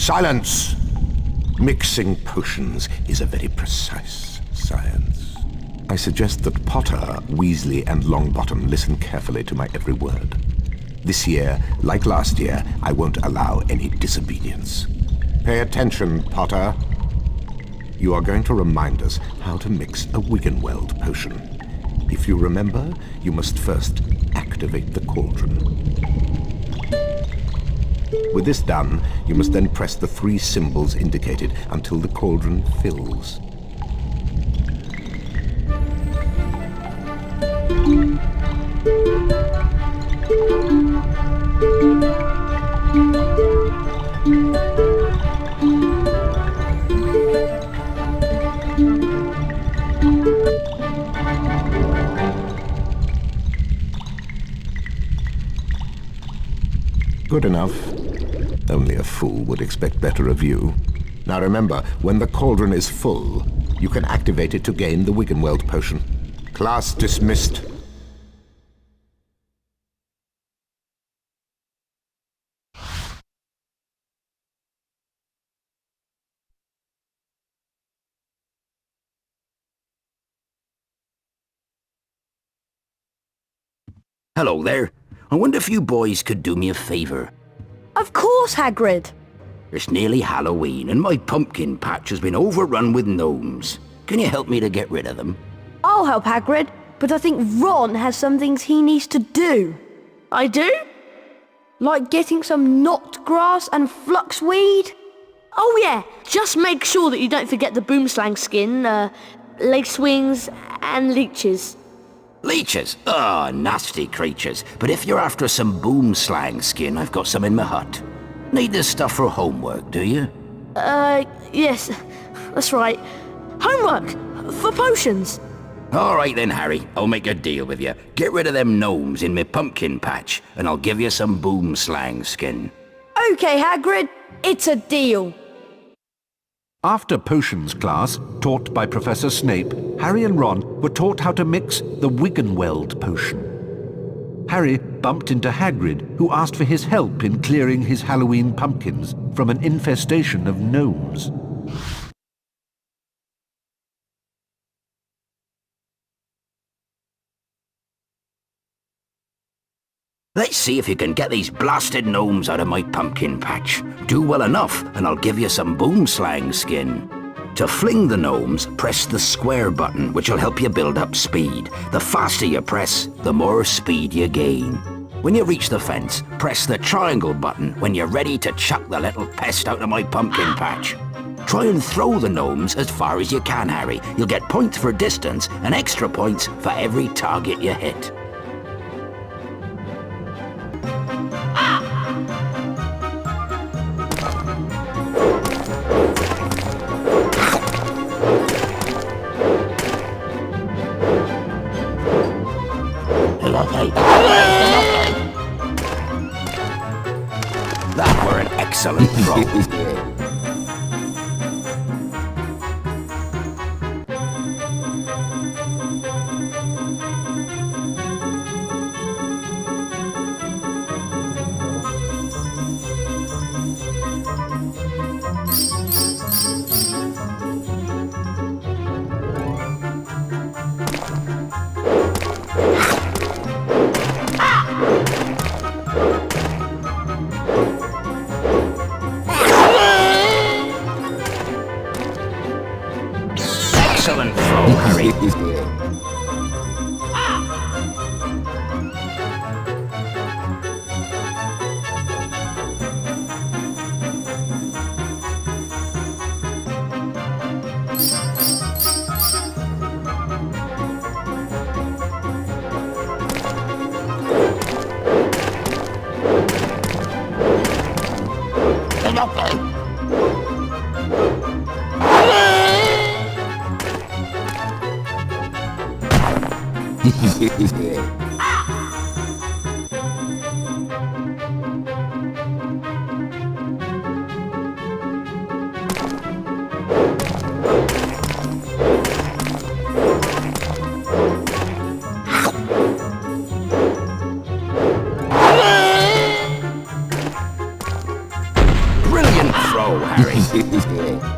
Silence! Mixing potions is a very precise science. I suggest that Potter, Weasley, and Longbottom listen carefully to my every word. This year, like last year, I won't allow any disobedience. Pay attention, Potter. You are going to remind us how to mix a Wiggenweld potion. If you remember, you must first activate the cauldron. With this done, you must then press the 3 symbols indicated until the cauldron fills. Good enough. Only a fool would expect better of you. Now remember, when the cauldron is full, you can activate it to gain the Wiggenweld potion. Class dismissed. Hello there. I wonder if you boys could do me a favour. Of course, Hagrid. It's nearly Halloween and my pumpkin patch has been overrun with gnomes. Can you help me to get rid of them? I'll help Hagrid, but I think Ron has some things he needs to do. I do? Like getting some knot grass and fluxweed? Oh yeah, just make sure that you don't forget the boomslang skin, lace wings, and leeches. Leeches? Ah, nasty creatures. But if you're after some boomslang skin, I've got some in my hut. Need this stuff for homework, do you? Yes, that's right. Homework! For potions! Alright then, Harry. I'll make a deal with you. Get rid of them gnomes in my pumpkin patch, and I'll give you some boomslang skin. Okay, Hagrid, it's a deal. After potions class, taught by Professor Snape, Harry and Ron were taught how to mix the Wiggenweld potion. Harry bumped into Hagrid, who asked for his help in clearing his Halloween pumpkins from an infestation of gnomes. Let's see if you can get these blasted gnomes out of my pumpkin patch. Do well enough, and I'll give you some boomslang skin. To fling the gnomes, press the square button, which will help you build up speed. The faster you press, the more speed you gain. When you reach the fence, press the triangle button when you're ready to chuck the little pest out of my pumpkin patch. Try and throw the gnomes as far as you can, Harry. You'll get points for distance and extra points for every target you hit. That were an excellent throw. Excellent throw, Harry. Brilliant throw, Harry.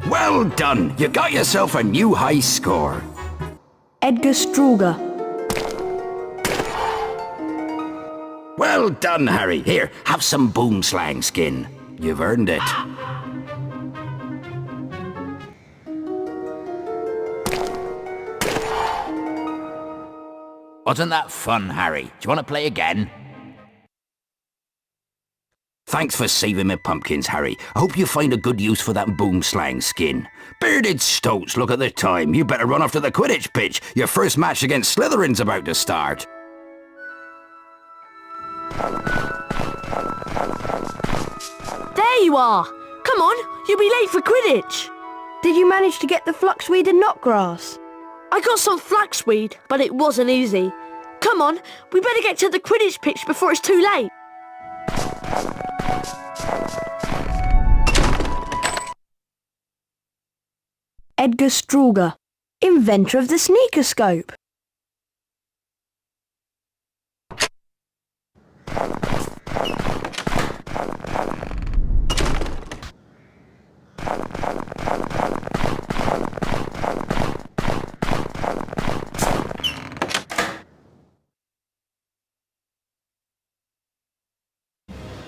Well done! You got yourself a new high score. Edgar Struger. Well done, Harry. Here, have some boomslang skin. You've earned it. Wasn't that fun, Harry? Do you want to play again? Thanks for saving me pumpkins, Harry. I hope you find a good use for that boomslang skin. Bearded stoats, look at the time. You better run off to the Quidditch pitch. Your first match against Slytherin's about to start. There you are. Come on, you'll be late for Quidditch. Did you manage to get the fluxweed and knotgrass? I got some flaxweed, but it wasn't easy. Come on, we better get to the Quidditch pitch before it's too late. Edgar Struger, inventor of the sneaker scope.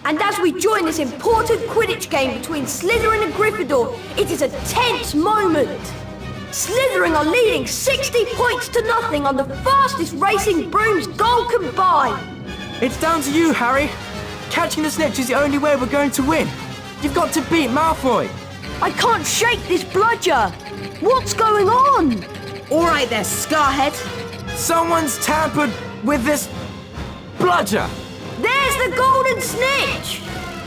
And as we join this important Quidditch game between Slytherin and Gryffindor, it is a tense moment. Slytherin are leading 60 points to nothing on the fastest racing brooms goal can buy. It's down to you, Harry. Catching the snitch is the only way we're going to win. You've got to beat Malfoy. I can't shake this bludger. What's going on? All right there, Scarhead. Someone's tampered with this bludger. There's the golden snitch!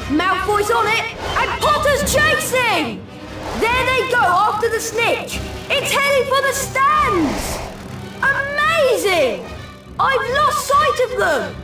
Malfoy's on it, and Potter's chasing! There they go after the snitch! It's heading for the stands! Amazing! I've lost sight of them!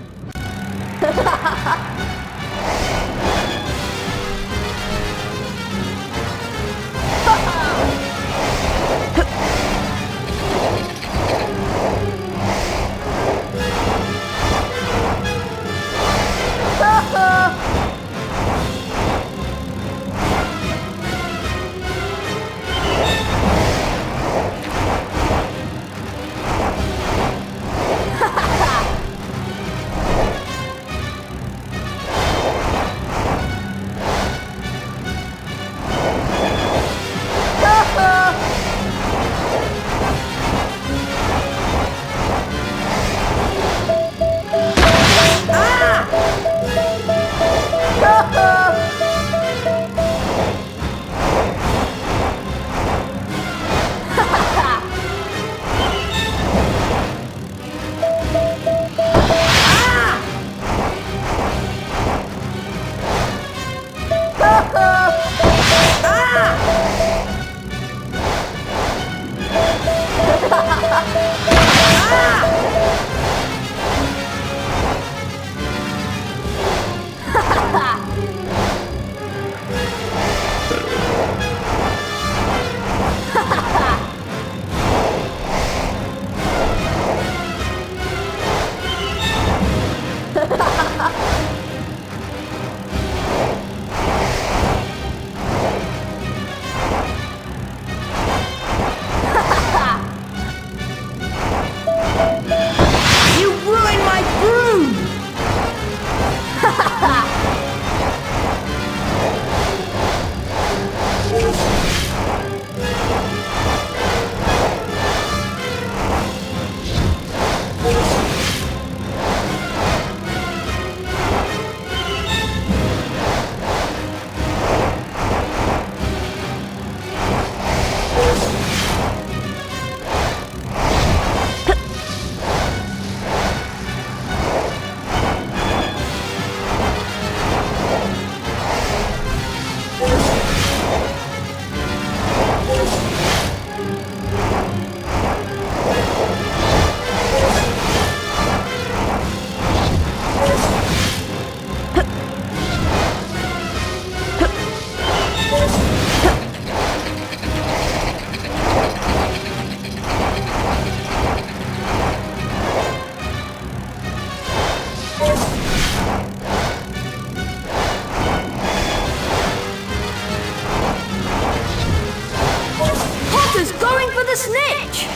snitch!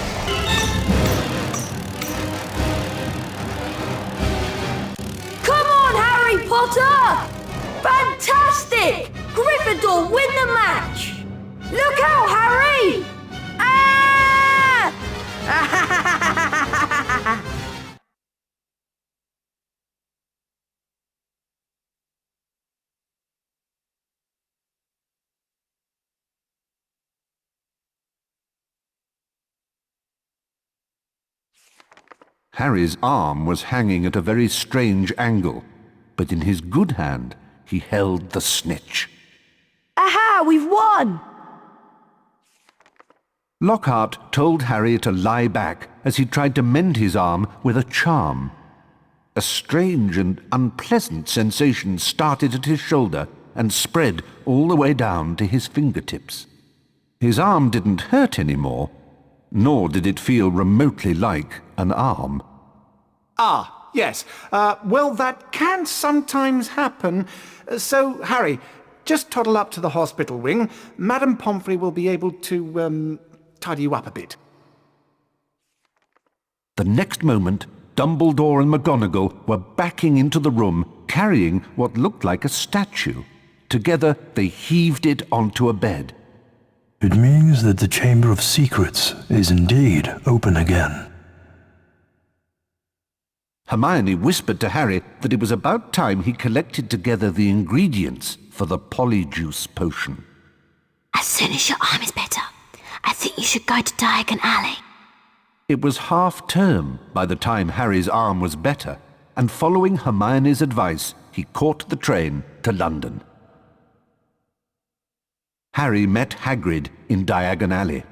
Come on, Harry Potter! Fantastic! Gryffindor win the match! Look out, Harry! Ah! Harry's arm was hanging at a very strange angle, but in his good hand he held the snitch. Aha, we've won! Lockhart told Harry to lie back as he tried to mend his arm with a charm. A strange and unpleasant sensation started at his shoulder and spread all the way down to his fingertips. His arm didn't hurt anymore, nor did it feel remotely like an arm. Ah, yes. Well, that can sometimes happen. So, Harry, just toddle up to the hospital wing. Madame Pomfrey will be able to, tidy you up a bit. The next moment, Dumbledore and McGonagall were backing into the room, carrying what looked like a statue. Together, they heaved it onto a bed. It means that the Chamber of Secrets is indeed open again. Hermione whispered to Harry that it was about time he collected together the ingredients for the polyjuice potion. As soon as your arm is better, I think you should go to Diagon Alley. It was half-term by the time Harry's arm was better, and following Hermione's advice, he caught the train to London. Harry met Hagrid in Diagon Alley.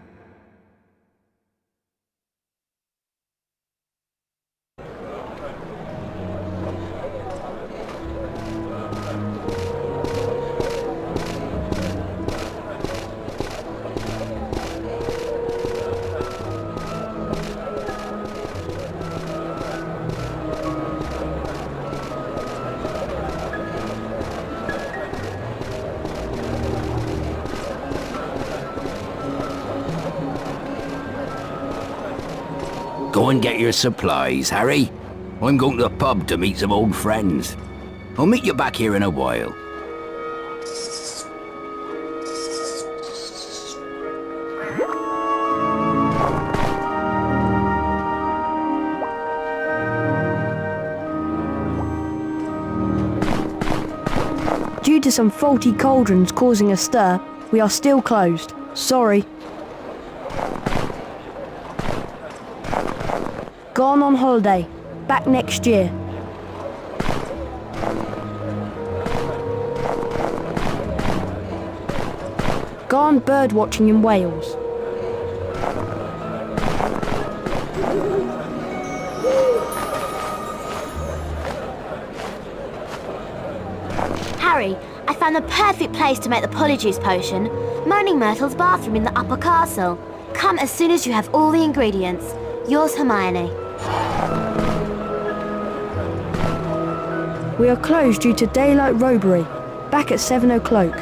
Go and get your supplies, Harry. I'm going to the pub to meet some old friends. I'll meet you back here in a while. Due to some faulty cauldrons causing a stir, we are still closed. Sorry. Gone on holiday. Back next year. Gone bird watching in Wales. Harry, I found the perfect place to make the polyjuice potion. Moaning Myrtle's bathroom in the upper castle. Come as soon as you have all the ingredients. Yours, Hermione. We are closed due to daylight robbery. Back at 7 o'clock.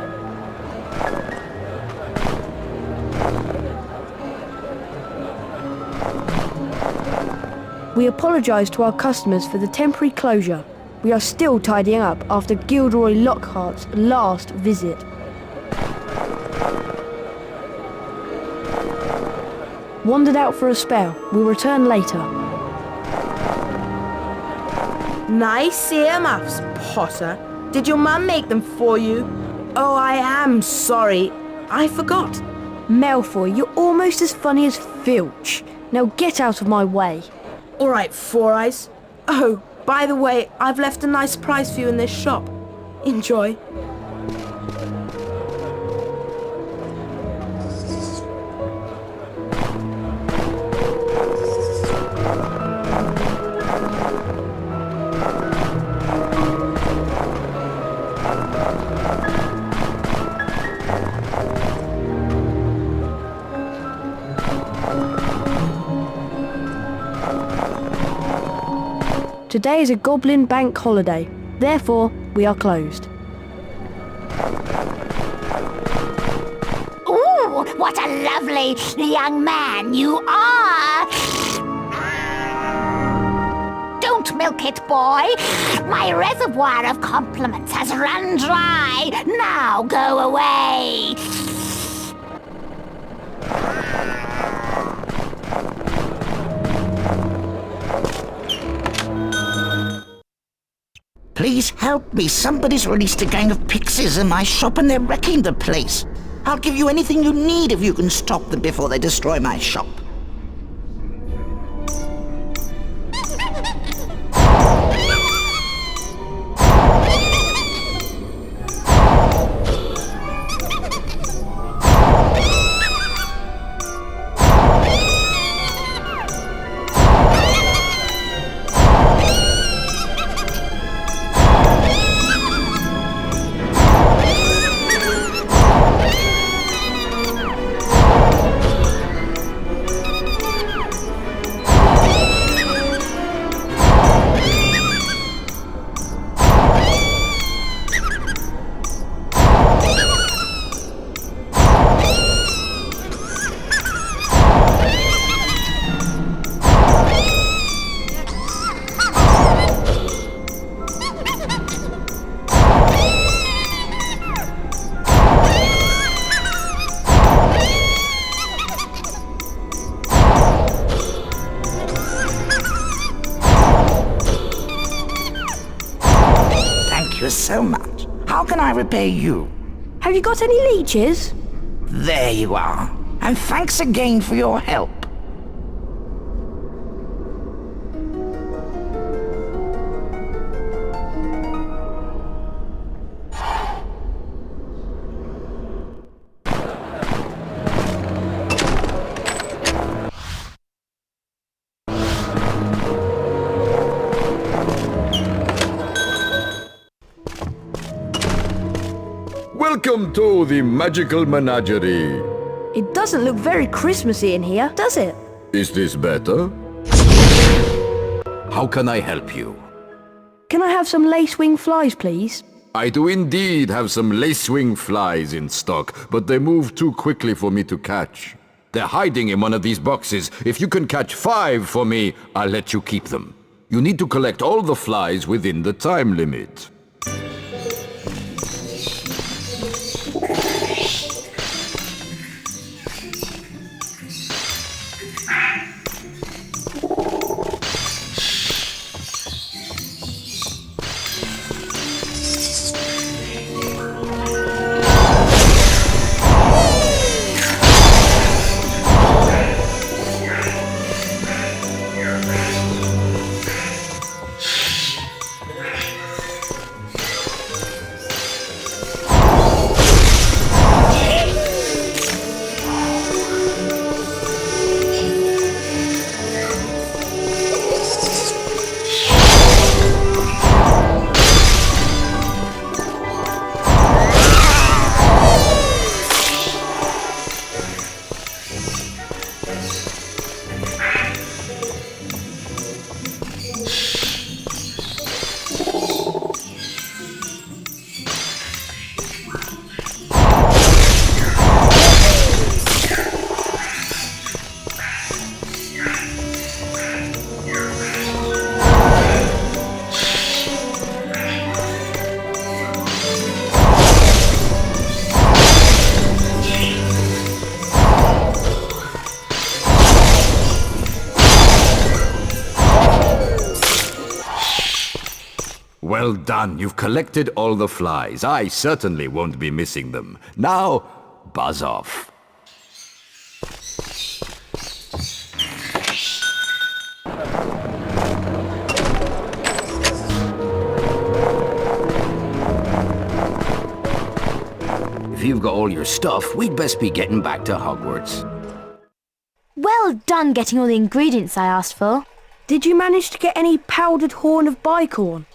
We apologise to our customers for the temporary closure. We are still tidying up after Gilderoy Lockhart's last visit. Wandered out for a spell. We'll return later. Nice earmuffs, Potter. Did your mum make them for you? Oh, I am sorry. I forgot. Malfoy, you're almost as funny as Filch. Now get out of my way. All right, Four Eyes. Oh, by the way, I've left a nice prize for you in this shop. Enjoy. Today is a Goblin Bank holiday. Therefore, we are closed. Ooh, what a lovely lovely young man you are. Don't milk it, boy. My reservoir of compliments has run dry. Now go away. Please help me. Somebody's released a gang of pixies in my shop and they're wrecking the place. I'll give you anything you need if you can stop them before they destroy my shop. So much. How can I repay you? Have you got any leeches? There you are. And thanks again for your help. Welcome to the magical menagerie. It doesn't look very Christmassy in here, does it? Is this better? How can I help you? Can I have some lace-wing flies, please? I do indeed have some lace-wing flies in stock, but they move too quickly for me to catch. They're hiding in one of these boxes. If you can catch 5 for me, I'll let you keep them. You need to collect all the flies within the time limit. Well done, you've collected all the flies. I certainly won't be missing them. Now, buzz off. If you've got all your stuff, we'd best be getting back to Hogwarts. Well done getting all the ingredients I asked for. Did you manage to get any powdered horn of bicorn?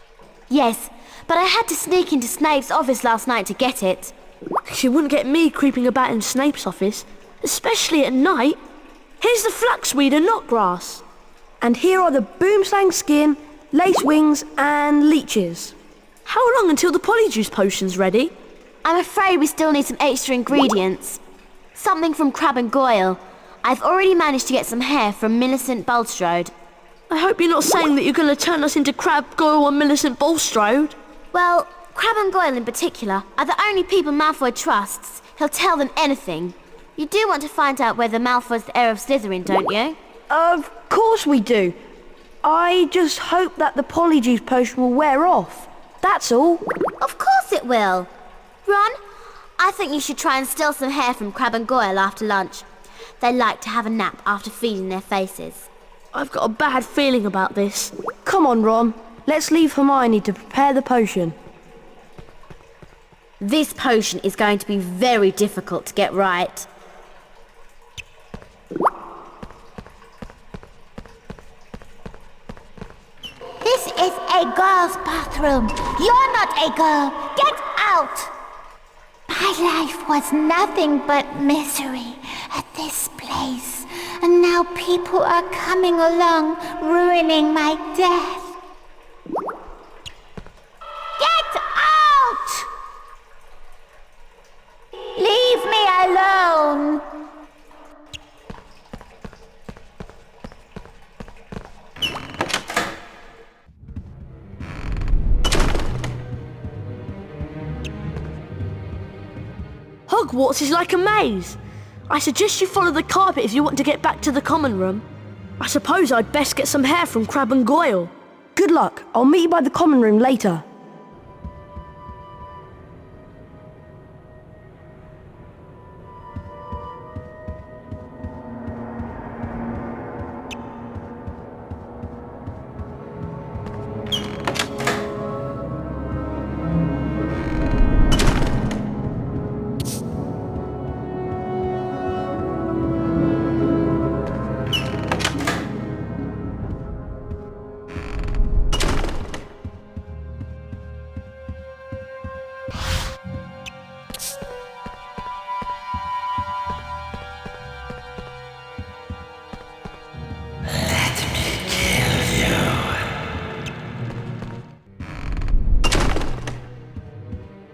Yes, but I had to sneak into Snape's office last night to get it. She wouldn't get me creeping about in Snape's office, especially at night. Here's the flaxweed and knotgrass. And here are the boomslang skin, lace wings and leeches. How long until the polyjuice potion's ready? I'm afraid we still need some extra ingredients. Something from Crabbe and Goyle. I've already managed to get some hair from Millicent Bulstrode. I hope you're not saying that you're going to turn us into Crabbe, Goyle and Millicent Bulstrode. Well, Crabbe and Goyle in particular are the only people Malfoy trusts. He'll tell them anything. You do want to find out whether Malfoy's the heir of Slytherin, don't you? Of course we do. I just hope that the polyjuice potion will wear off. That's all. Of course it will. Ron, I think you should try and steal some hair from Crabbe and Goyle after lunch. They like to have a nap after feeding their faces. I've got a bad feeling about this. Come on, Ron. Let's leave Hermione to prepare the potion. This potion is going to be very difficult to get right. This is a girl's bathroom. You're not a girl. Get out! My life was nothing but misery at this place. And now people are coming along, ruining my death. Get out! Leave me alone. Hogwarts is like a maze. I suggest you follow the carpet if you want to get back to the common room. I suppose I'd best get some hair from Crabbe and Goyle. Good luck. I'll meet you by the common room later.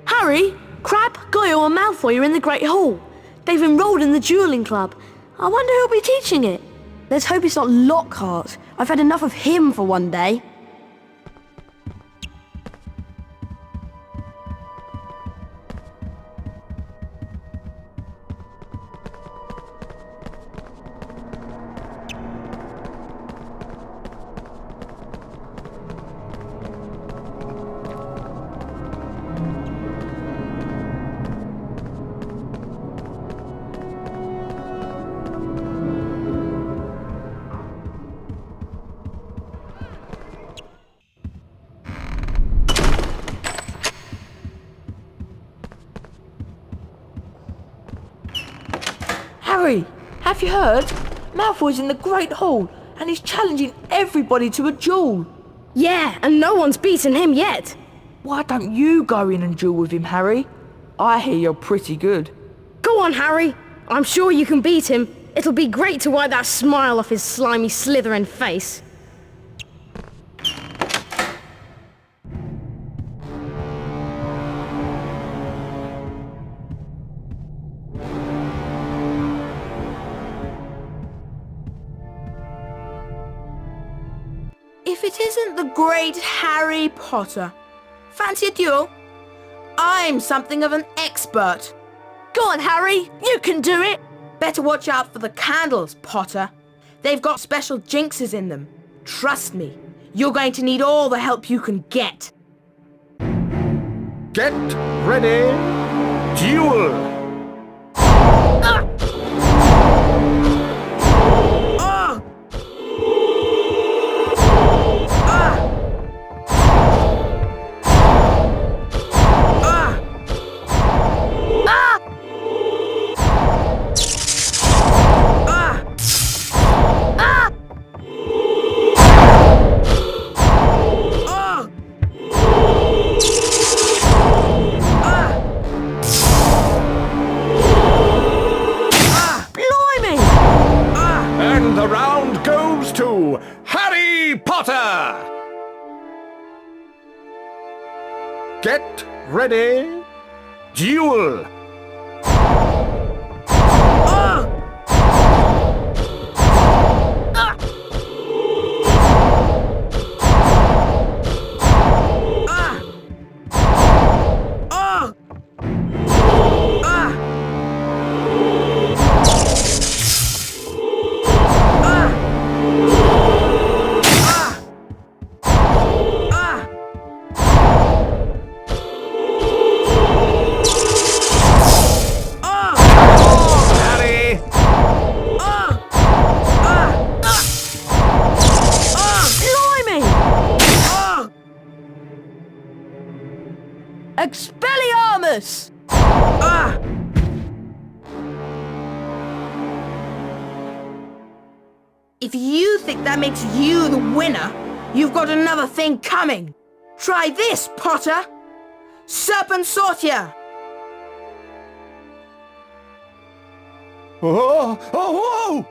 Harry, Crabbe, Goyle and Malfoy are in the Great Hall. They've enrolled in the dueling club. I wonder who'll be teaching it. Let's hope it's not Lockhart. I've had enough of him for one day. Harry, have you heard? Malfoy's in the Great Hall and he's challenging everybody to a duel. Yeah, and no one's beaten him yet. Why don't you go in and duel with him, Harry? I hear you're pretty good. Go on, Harry. I'm sure you can beat him. It'll be great to wipe that smile off his slimy Slytherin face. If it isn't the great Harry Potter. Fancy a duel? I'm something of an expert. Go on, Harry. You can do it. Better watch out for the candles, Potter. They've got special jinxes in them. Trust me, you're going to need all the help you can get. Get ready. Duel. The round goes to Harry Potter! Get ready, duel! useless! Ah! If you think that makes you the winner, you've got another thing coming. Try this, Potter! Serpent Sortia! Oh, oh, oh!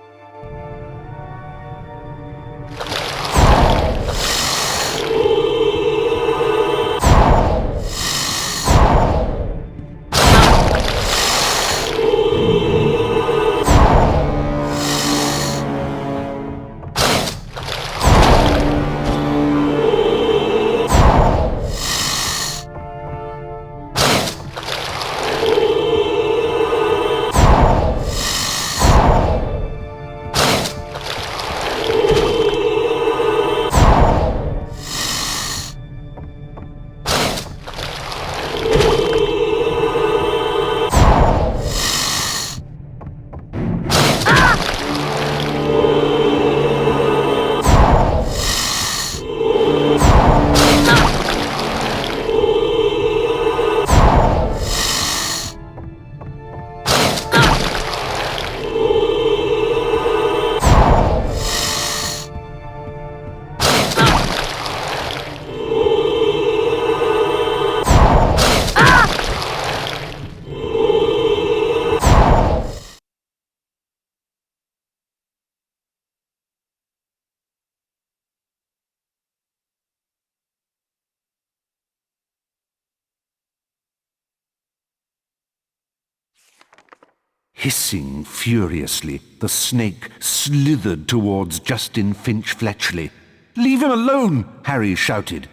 Hissing furiously, the snake slithered towards Justin Finch Fletchley. "Leave him alone!" Harry shouted.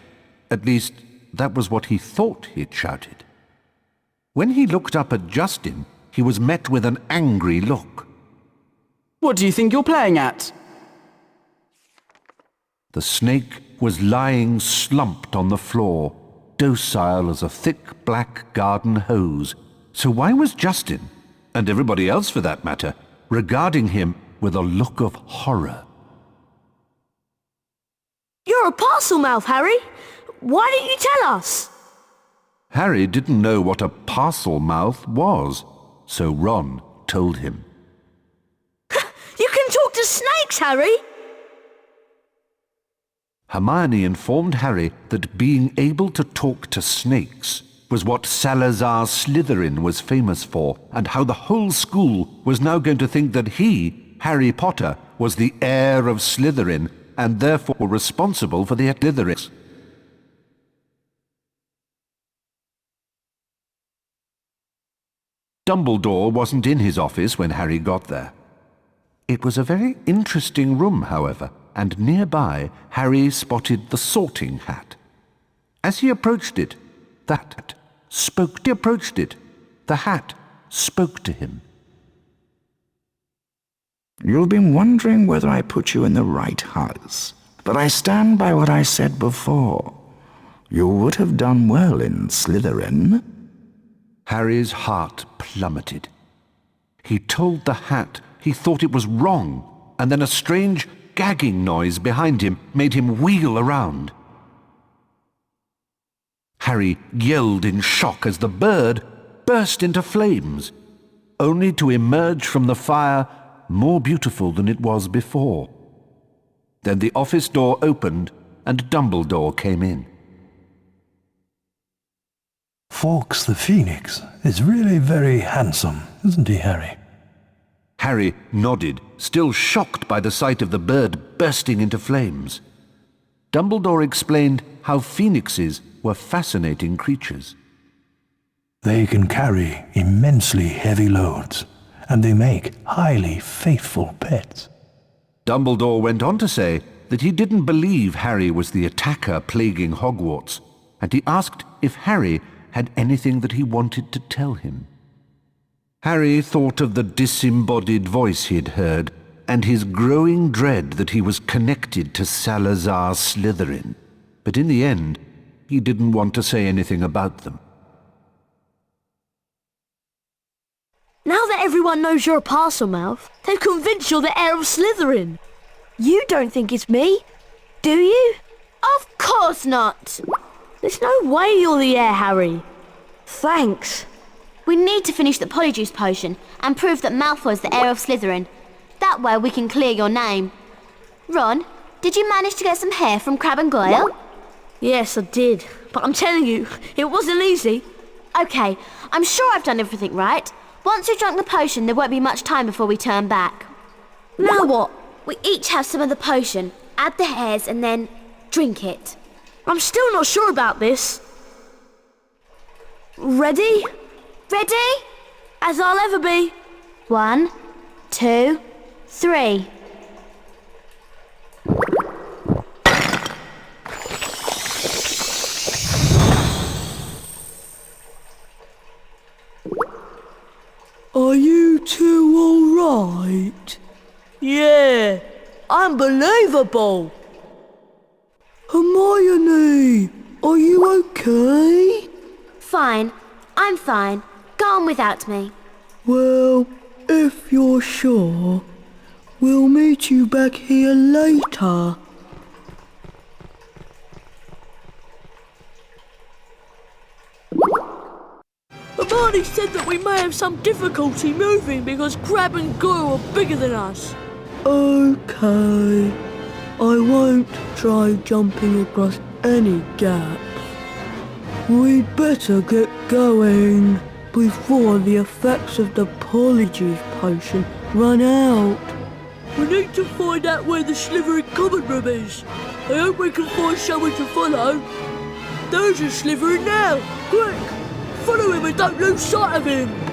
At least, that was what he thought he'd shouted. When he looked up at Justin, he was met with an angry look. What do you think you're playing at? The snake was lying slumped on the floor, docile as a thick black garden hose. So why was Justin, and everybody else for that matter, regarding him with a look of horror? You're a parcel mouth, Harry. Why didn't you tell us? Harry didn't know what a parcel mouth was, so Ron told him. You can talk to snakes, Harry! Hermione informed Harry that being able to talk to snakes was what Salazar Slytherin was famous for, and how the whole school was now going to think that he, Harry Potter, was the heir of Slytherin and therefore responsible for the Slytherins. Dumbledore wasn't in his office when Harry got there. It was a very interesting room, however, and nearby Harry spotted the sorting hat. As he approached it, the hat spoke to him. You've been wondering whether I put you in the right house, but I stand by what I said before. You would have done well in Slytherin. Harry's heart plummeted. He told the hat he thought it was wrong, and then a strange gagging noise behind him made him wheel around. Harry yelled in shock as the bird burst into flames, only to emerge from the fire more beautiful than it was before. Then the office door opened and Dumbledore came in. Fawkes the Phoenix is really very handsome, isn't he, Harry? Harry nodded, still shocked by the sight of the bird bursting into flames. Dumbledore explained how phoenixes were fascinating creatures. They can carry immensely heavy loads, and they make highly faithful pets. Dumbledore went on to say that he didn't believe Harry was the attacker plaguing Hogwarts, and he asked if Harry had anything that he wanted to tell him. Harry thought of the disembodied voice he'd heard, and his growing dread that he was connected to Salazar Slytherin. But in the end, he didn't want to say anything about them. Now that everyone knows you're a parcel mouth, they've convinced you're the heir of Slytherin. You don't think it's me, do you? Of course not. There's no way you're the heir, Harry. Thanks. We need to finish the polyjuice potion and prove that Malfoy's the heir of Slytherin. That way we can clear your name. Ron, did you manage to get some hair from Crabbe and Goyle? Yes, I did. But I'm telling you, it wasn't easy. Okay, I'm sure I've done everything right. Once we've drunk the potion, there won't be much time before we turn back. Now what? We each have some of the potion, add the hairs, and then drink it. I'm still not sure about this. Ready? Ready? As I'll ever be. 1, 2, 3. Are you two all right? Yeah, unbelievable. Hermione, are you okay? Fine, I'm fine. Go on without me. Well, if you're sure, we'll meet you back here later. Hermione said that we may have some difficulty moving because Crabbe and Goyle are bigger than us. Okay. I won't try jumping across any gaps. We'd better get going before the effects of the polyjuice potion run out. We need to find out where the Slytherin common room is. I hope we can find someone to follow. There's a Slytherin now. Quick! Follow him and don't lose sight of him!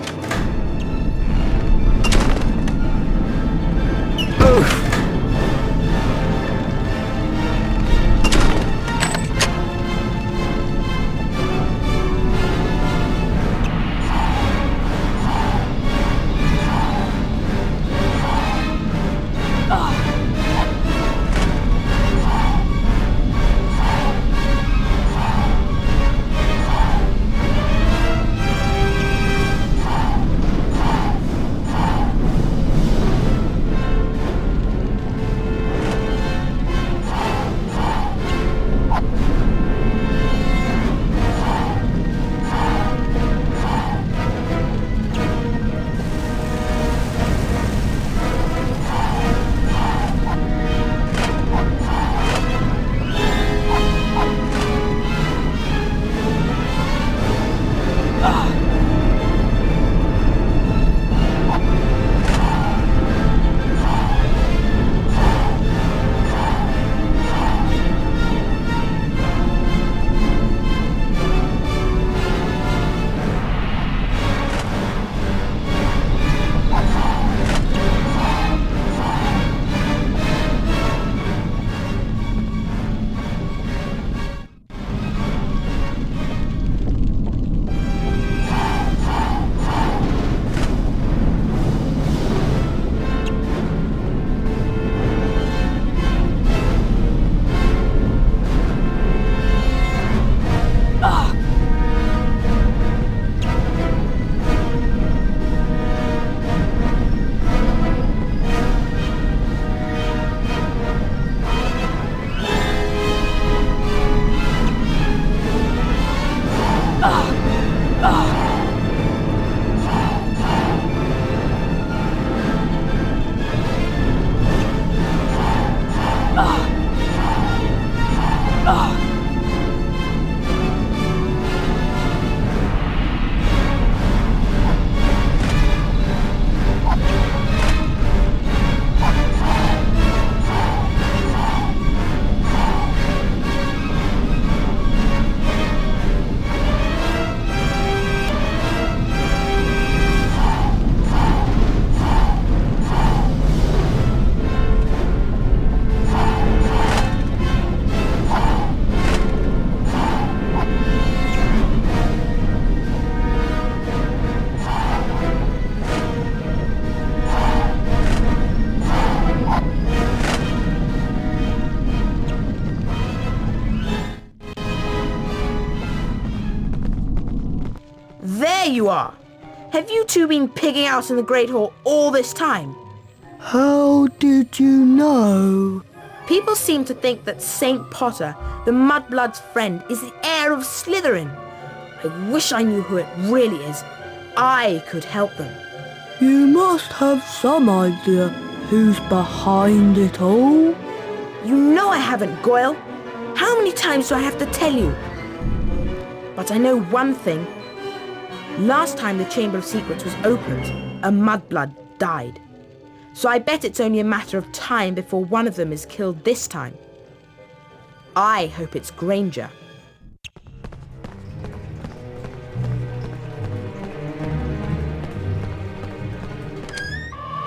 There you are! Have you two been pigging out in the Great Hall all this time? How did you know? People seem to think that St. Potter, the Mudblood's friend, is the heir of Slytherin. I wish I knew who it really is. I could help them. You must have some idea who's behind it all. You know I haven't, Goyle. How many times do I have to tell you? But I know one thing. Last time the Chamber of Secrets was opened, a mudblood died. So I bet it's only a matter of time before one of them is killed this time. I hope it's Granger.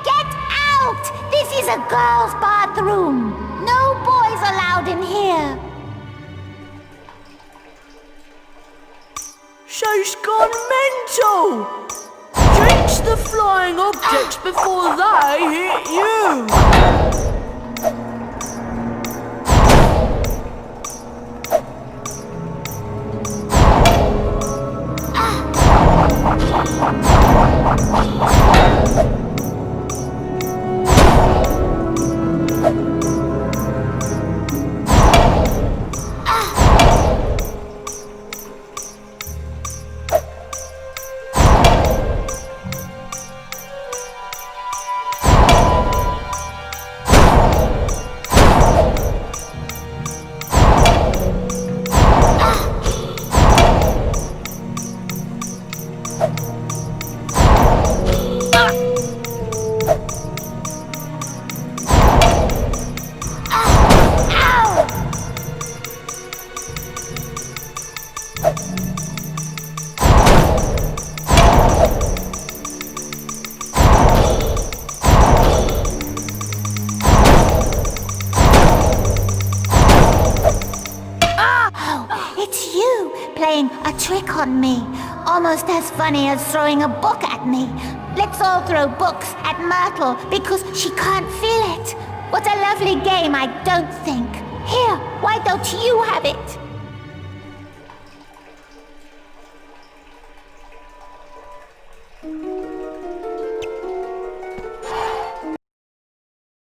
Get out! This is a girl's bathroom. No boys allowed in here. She's gone mental! Jinx the flying objects before they hit you! Playing a trick on me. Almost as funny as throwing a book at me. Let's all throw books at Myrtle because she can't feel it. What a lovely game, I don't think. Here, why don't you have it?